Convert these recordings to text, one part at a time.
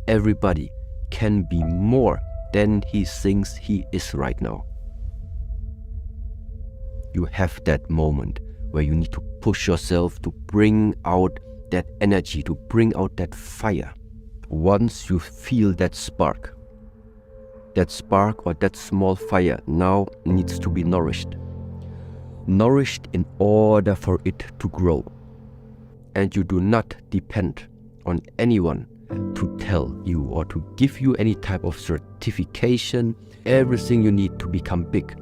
Everybody can be more than he thinks he is right now. You have that moment where you need to push yourself to bring out that energy, to bring out that fire. Once you feel that spark or that small fire now needs to be nourished in order for it to grow. And you do not depend on anyone to tell you or to give you any type of certification. Everything you need to become big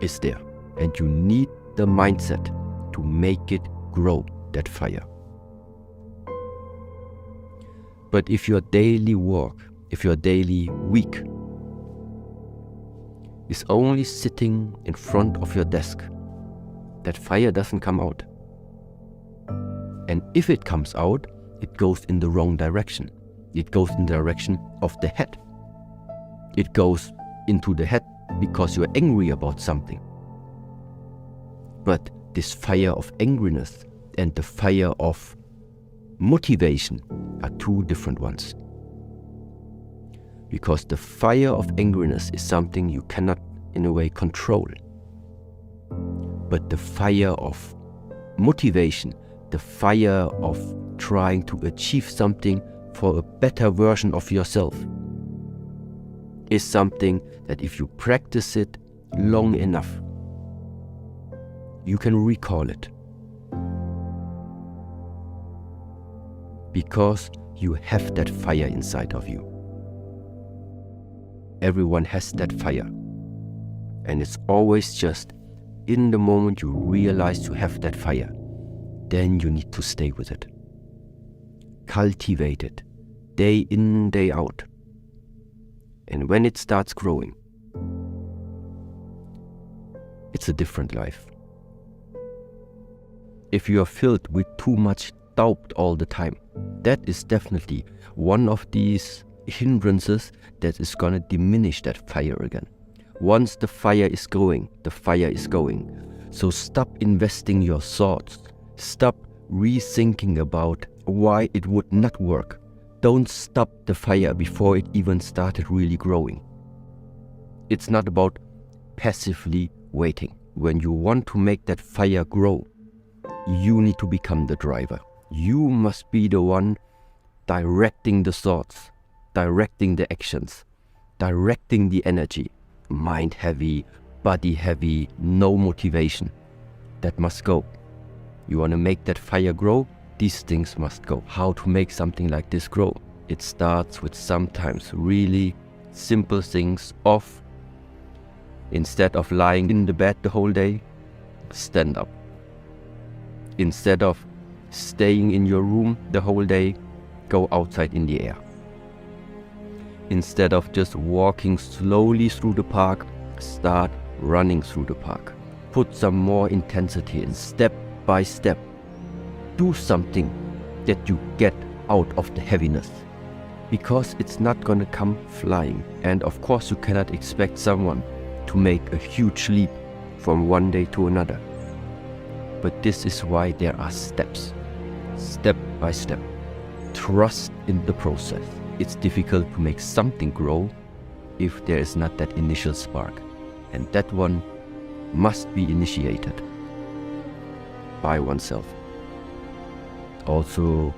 is there. And you need the mindset to make it grow, that fire. But if your daily work, if your daily week is only sitting in front of your desk, that fire doesn't come out. And if it comes out, it goes in the wrong direction. It goes in the direction of the head. It goes into the head because you're angry about something. But this fire of angriness and the fire of motivation are two different ones. Because the fire of angriness is something you cannot, in a way, control. But the fire of motivation, the fire of trying to achieve something for a better version of yourself, is something that if you practice it long enough, you can recall it. Because you have that fire inside of you. Everyone has that fire. And it's always just in the moment you realize you have that fire, then you need to stay with it. Cultivate it, day in, day out. And when it starts growing, it's a different life. If you are filled with too much doubt all the time, that is definitely one of these hindrances that is going to diminish that fire again. Once the fire is going, the fire is going. So stop investing your thoughts. Stop rethinking about why it would not work. Don't stop the fire before it even started really growing. It's not about passively waiting. When you want to make that fire grow, you need to become the driver. You must be the one directing the thoughts, directing the actions, directing the energy. Mind heavy, body heavy, no motivation. That must go. You want to make that fire grow? These things must go. How to make something like this grow? It starts with sometimes really simple things of, instead of lying in the bed the whole day, stand up. Instead of staying in your room the whole day, go outside in the air. Instead of just walking slowly through the park, start running through the park. Put some more intensity in, step by step. Do something that you get out of the heaviness. Because it's not gonna come flying. And of course you cannot expect someone to make a huge leap from one day to another. But this is why there are steps. Step by step. Trust in the process. It's difficult to make something grow if there is not that initial spark. And that one must be initiated by oneself. Also,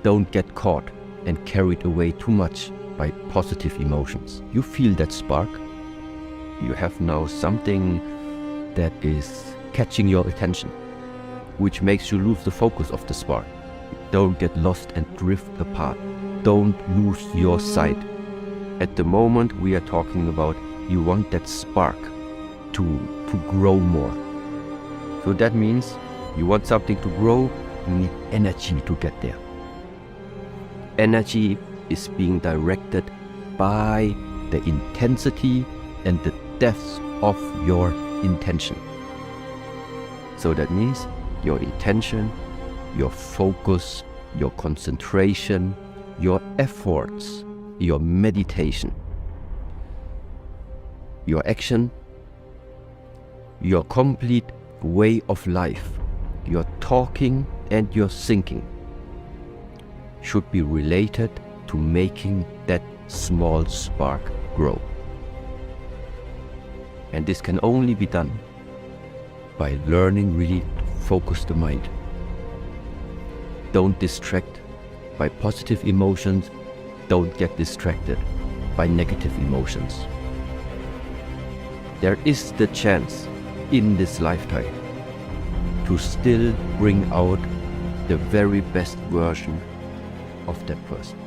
don't get caught and carried away too much by positive emotions. You feel that spark. You have now something that is catching your attention, which makes you lose the focus of the spark. Don't get lost and drift apart. Don't lose your sight. At the moment we are talking about, you want that spark to grow more. So that means you want something to grow, you need energy to get there. Energy is being directed by the intensity and the depth of your intention. So that means your intention, your focus, your concentration, your efforts, your meditation, your action, your complete way of life, your talking and your thinking should be related to making that small spark grow. And this can only be done by learning really to focus the mind. Don't distract by positive emotions. Don't get distracted by negative emotions. There is the chance in this lifetime to still bring out the very best version of that person.